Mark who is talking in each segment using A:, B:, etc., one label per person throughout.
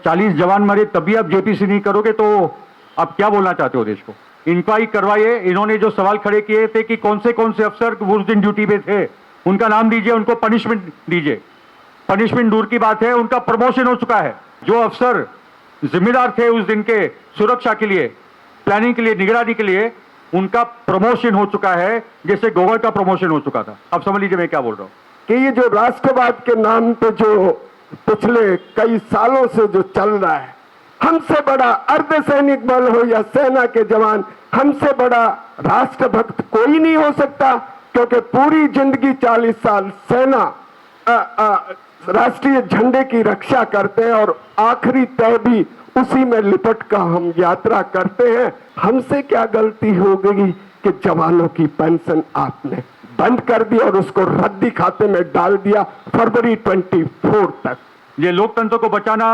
A: 40 जवान मरे तब भी आप जेपीसी नहीं करोगे तो आप क्या बोलना चाहते हो देश को? इंक्वायरी करवाइए। इन्होंने जो सवाल खड़े किए थे कि कौन से अफसर उस दिन ड्यूटी पे थे, उनका नाम दीजिए, उनको पनिशमेंट दीजिए। पनिशमेंट दूर की बात है, उनका प्रमोशन हो चुका है। जो अफसर जिम्मेदार थे उस दिन के सुरक्षा के लिए, प्लानिंग के लिए, निगरानी के लिए, उनका प्रमोशन हो चुका है, जैसे गोवर का प्रमोशन हो चुका था। अब समझ लीजिए मैं क्या बोल रहा हूं
B: कि ये जो राष्ट्रवाद के नाम पे जो पिछले कई सालों से जो चल रहा है, हमसे बड़ा अर्धसैनिक बल हो या सेना के जवान, हमसे बड़ा राष्ट्रभक्त कोई नहीं हो सकता, क्योंकि पूरी जिंदगी 40 साल सेना राष्ट्रीय झंडे की रक्षा करते हैं और आखिरी तय भी उसी में लिपट कर हम यात्रा करते हैं। हमसे क्या गलती हो गई कि जवानों की पेंशन आपने बंद कर दी और उसको रद्दी खाते में डाल दिया फरवरी 24 तक।
A: ये लोकतंत्र को बचाना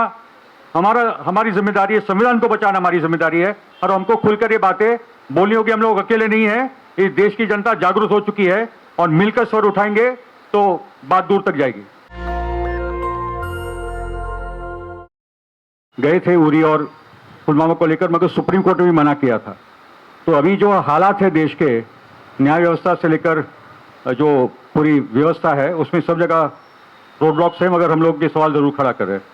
A: हमारी जिम्मेदारी है, संविधान को बचाना हमारी जिम्मेदारी है, और हमको खुलकर ये बातें बोलनी होगी। हम लोग अकेले नहीं है, इस देश की जनता जागरूक हो चुकी है और मिलकर स्वर उठाएंगे तो बात दूर तक जाएगी। गए थे उरी और पुलवामा को लेकर, मगर सुप्रीम कोर्ट ने भी मना किया था। तो अभी जो हालात है देश के, न्याय व्यवस्था से लेकर जो पूरी व्यवस्था है, उसमें सब जगह रोड ब्लॉक्स है, मगर हम लोग ये सवाल जरूर खड़ा कर रहे हैं।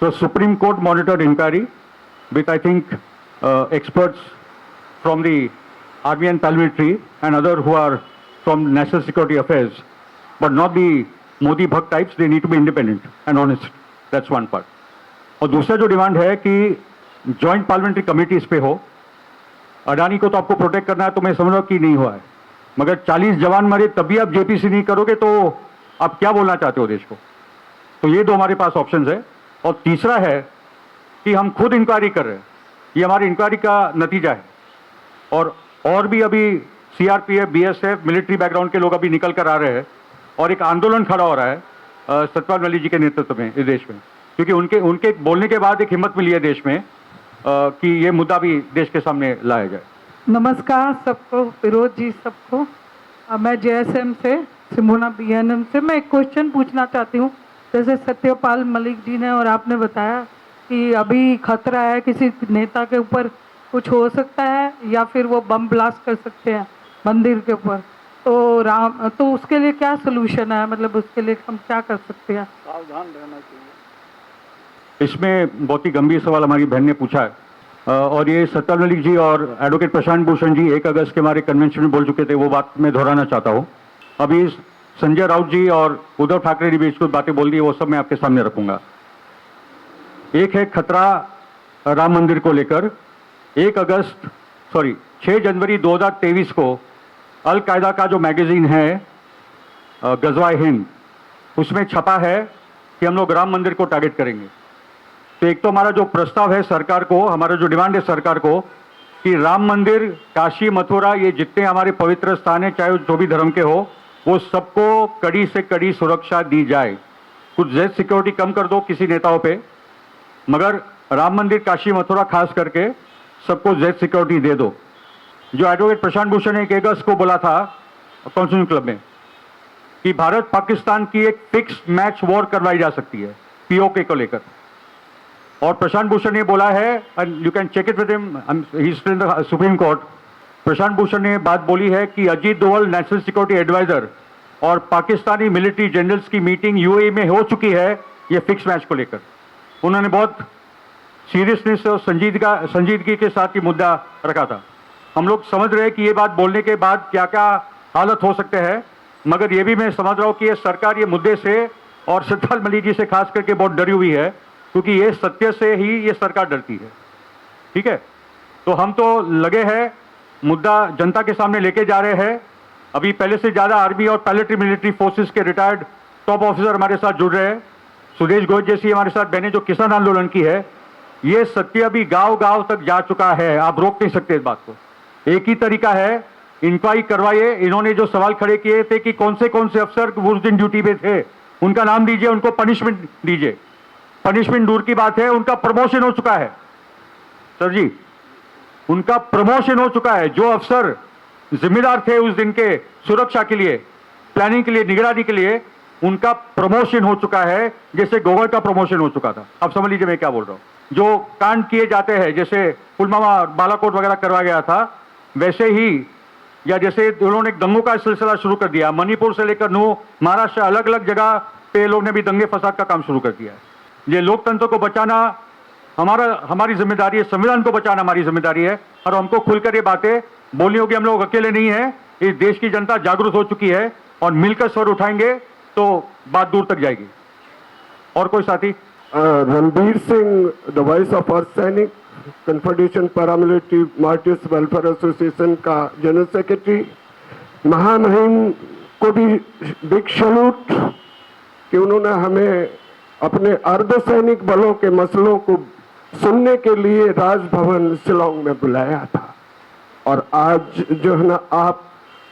A: तो Supreme Court monitored inquiry with I think experts from the army and paramilitary and other who are from national security affairs, but not the Modi Bhakt types. They need to be independent and honest. That's one part. और दूसरा जो demand है कि joint parliamentary committee इस पे हो। अडानी को तो आपको प्रोटेक्ट करना है, तो मैं समझ रहा हूँ कि नहीं हुआ है, मगर 40 जवान मरे तब भी आप जेपीसी नहीं करोगे तो आप क्या बोलना चाहते हो देश को? तो ये दो हमारे पास ऑप्शंस है। और तीसरा है कि हम खुद इंक्वायरी कर रहे हैं, ये हमारी इंक्वायरी का नतीजा है। और भी अभी सीआरपीएफ, बीएसएफ, मिलिट्री बैकग्राउंड के लोग अभी निकल कर आ रहे हैं और एक आंदोलन खड़ा हो रहा है सत्यपाल मलिक जी के नेतृत्व में इस देश में, क्योंकि उनके बोलने के बाद एक हिम्मत मिली है देश में कि ये मुद्दा भी देश के सामने लाया जाए।
C: नमस्कार सबको, फिरोज जी सबको। मैं जेएसएम से, सिमोना बीएनएम से। मैं एक क्वेश्चन पूछना चाहती हूँ। जैसे सत्यपाल मलिक जी ने और आपने बताया कि अभी खतरा है, किसी नेता के ऊपर कुछ हो सकता है या फिर वो बम ब्लास्ट कर सकते हैं मंदिर के ऊपर, तो उसके लिए क्या सोल्यूशन है? मतलब उसके लिए हम क्या कर सकते हैं?
A: सावधान रहना चाहिए। इसमें बहुत ही गंभीर सवाल हमारी बहन ने पूछा है, और ये सत्यपाल मलिक जी और एडवोकेट प्रशांत भूषण जी 1 अगस्त के हमारे कन्वेंशन में बोल चुके थे, वो बात मैं दोहराना चाहता हूँ। अभी संजय राउत जी और उद्धव ठाकरे जी भी कुछ बातें बोल दी, वो सब मैं आपके सामने रखूंगा। एक है खतरा राम मंदिर को लेकर। 6 जनवरी 2023 को अल कायदा का जो मैगजीन है गजवाए हिंद, उसमें छपा है कि हम लोग राम मंदिर को टारगेट करेंगे। तो एक तो हमारा जो प्रस्ताव है सरकार को, हमारा जो डिमांड है सरकार को कि राम मंदिर, काशी, मथुरा, ये जितने हमारे पवित्र स्थान है, चाहे जो भी धर्म के हो, वो सबको कड़ी से कड़ी सुरक्षा दी जाए। कुछ जेड सिक्योरिटी कम कर दो किसी नेताओं पे, मगर राम मंदिर, काशी, मथुरा खास करके सबको जेड सिक्योरिटी दे दो। जो एडवोकेट प्रशांत भूषण ने 1 अगस्त को बोला था कॉन्स्टिट्यूशन क्लब में कि भारत पाकिस्तान की एक फिक्स मैच वॉर करवाई जा सकती है पीओके को लेकर, और प्रशांत भूषण ने बोला है, and you can check it with him, he is in the supreme court. Prashant Bhushan ने बात बोली है कि Ajit Doval national security adviser और पाकिस्तानी मिलिट्री जनरल्स की मीटिंग यूएई में हो चुकी है ये फिक्स मैच को लेकर। उन्होंने बहुत सीरियसनेस और संजीदगी के साथ ये मुद्दा रखा था। हम लोग समझ रहे हैं कि ये बात बोलने के बाद क्या क्या हालत हो सकते हैं, मगर ये भी मैं समझ रहा हूँ कि ये सरकार ये मुद्दे से और सत्यपाल मलिक जी से खास करके बहुत डरी हुई है, क्योंकि ये सत्य से ही ये सरकार डरती है। ठीक है, तो हम तो लगे हैं, मुद्दा जनता के सामने लेके जा रहे हैं। अभी पहले से ज़्यादा आर्मी और पैलेट्री मिलिट्री फोर्सेस के रिटायर्ड टॉप ऑफिसर हमारे साथ जुड़ रहे हैं। सुदेश गोयल जैसी हमारे साथ बहनें जो किसान आंदोलन की है, ये सत्य अभी गांव गांव तक जा चुका है। आप रोक नहीं सकते इस बात को। एक ही तरीका है, इंक्वायरी करवाइए। इन्होंने जो सवाल खड़े किए थे कि कौन से अफसर उस दिन ड्यूटी पे थे, उनका नाम दीजिए, उनको पनिशमेंट दीजिए। पनिशमेंट दूर की बात है, उनका प्रमोशन हो चुका है। सर जी, उनका प्रमोशन हो चुका है। जो अफसर जिम्मेदार थे उस दिन के सुरक्षा के लिए, प्लानिंग के लिए, निगरानी के लिए, उनका प्रमोशन हो चुका है जैसे गोबर का प्रमोशन हो चुका था। अब समझ लीजिए मैं क्या बोल रहा हूँ। जो कांड किए जाते हैं, जैसे पुलवामा बालाकोट वगैरह करवा गया था, वैसे ही, या जैसे उन्होंने दंगों का सिलसिला शुरू कर दिया, मणिपुर से लेकर महाराष्ट्र, अलग अलग जगह पे लोग ने भी दंगे फसाद का काम शुरू कर दिया है। ये लोकतंत्र को बचाना हमारी जिम्मेदारी है, संविधान को बचाना हमारी जिम्मेदारी है, और हमको खुलकर ये बातें बोलनी होगी। हम लोग अकेले नहीं है, इस देश की जनता जागरूक हो चुकी है, और मिलकर स्वर उठाएंगे तो बात दूर तक जाएगी। और कोई साथी?
B: Ranbir Singh, the voice of earth सैनिक, कन्फेडरेशन पैरामिलिट्री मार्टिर्स वेलफेयर एसोसिएशन का जनरल सेक्रेटरी। महामहिम को भी बिग सैल्यूट कि उन्होंने हमें अपने अर्धसैनिक बलों के मसलों को सुनने के लिए राजभवन शिलांग में बुलाया था। और आज जो है ना, आप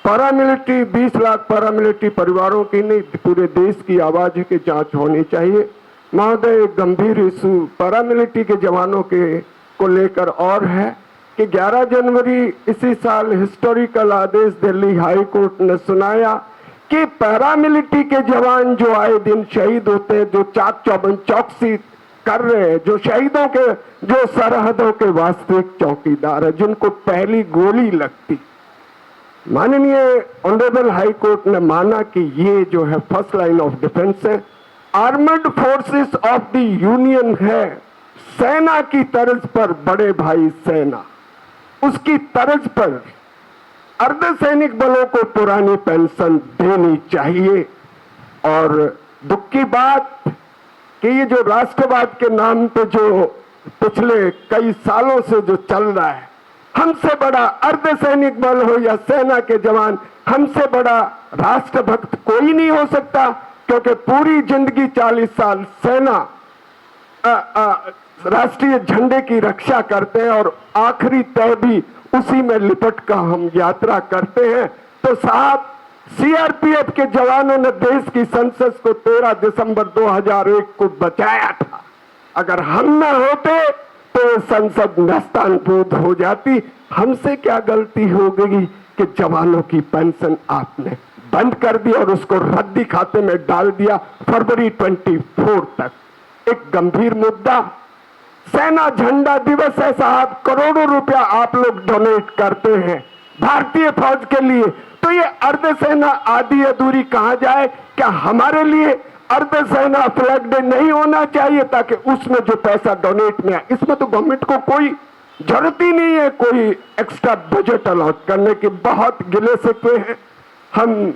B: पैरामिलिट्री 20 लाख पैरामिलिट्री परिवारों की नहीं, पूरे देश की आवाज की जांच होनी चाहिए। महोदय, एक गंभीर इशू पैरामिलिट्री के जवानों के को लेकर और है कि 11 जनवरी इसी साल हिस्टोरिकल आदेश दिल्ली हाई कोर्ट ने सुनाया कि पैरामिलिट्री के जवान जो आए दिन शहीद होते हैं, जो चाक चौबंद चौकसी कर रहे हैं, जो शहीदों के, जो सरहदों के वास्तविक चौकीदार है, जिनको पहली गोली लगती, माननीय ऑनरेबल हाई कोर्ट ने माना कि ये जो है फर्स्ट लाइन ऑफ डिफेंस है, armoured forces of the union है, सेना की तर्ज पर बड़े भाई सेना, उसकी तर्ज पर अर्धसैनिक बलों को पुरानी पेंशन देनी चाहिए। और दुख की बात कि ये जो राष्ट्रवाद के नाम पे जो पिछले कई सालों से जो चल रहा है, हमसे बड़ा अर्धसैनिक बल हो या सेना के जवान, हमसे बड़ा राष्ट्रभक्त कोई नहीं हो सकता, क्योंकि पूरी जिंदगी 40 साल सेना राष्ट्रीय झंडे की रक्षा करते हैं और आखिरी तय भी उसी में लिपट कर हम यात्रा करते हैं। तो साहब, सीआरपीएफ के जवानों ने देश की संसद को 13 दिसंबर 2001 को बचाया था। अगर हम न होते तो संसद नस्तानबूद हो जाती। हमसे क्या गलती हो गई कि जवानों की पेंशन आपने बंद कर दी और उसको रद्दी खाते में डाल दिया फरवरी 24 तक। एक गंभीर मुद्दा, सेना झंडा दिवस है साहब, करोड़ों रुपया आप लोग डोनेट करते हैं भारतीय फौज के लिए, तो ये अर्धसेना आधी अधूरी कहां जाए? क्या हमारे लिए अर्धसेना फ्लैग डे नहीं होना चाहिए, ताकि उसमें जो पैसा डोनेट में आए? इसमें तो गवर्नमेंट को कोई जरूरत ही नहीं है कोई एक्स्ट्रा बजट अलॉट करने की। बहुत गिले शिकवे हैं। हम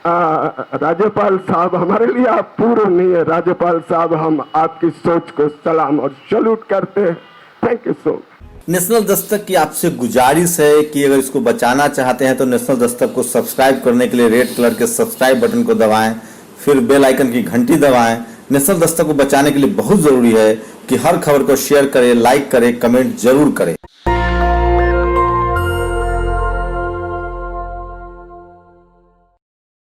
B: राज्यपाल साहब, हमारे लिए आप पूर्व नहीं है राज्यपाल साहब, हम आपकी सोच को सलाम और सैल्यूट करते हैं। Thank you so much.
D: National Dastak की आपसे गुजारिश है कि अगर इसको बचाना चाहते हैं तो नेशनल दस्तक को सब्सक्राइब करने के लिए रेड कलर के सब्सक्राइब बटन को दबाएं, फिर बेल आइकन की घंटी दबाएं। नेशनल दस्तक को बचाने के लिए बहुत जरूरी है कि हर खबर को शेयर करें, लाइक करें, कमेंट जरूर करें।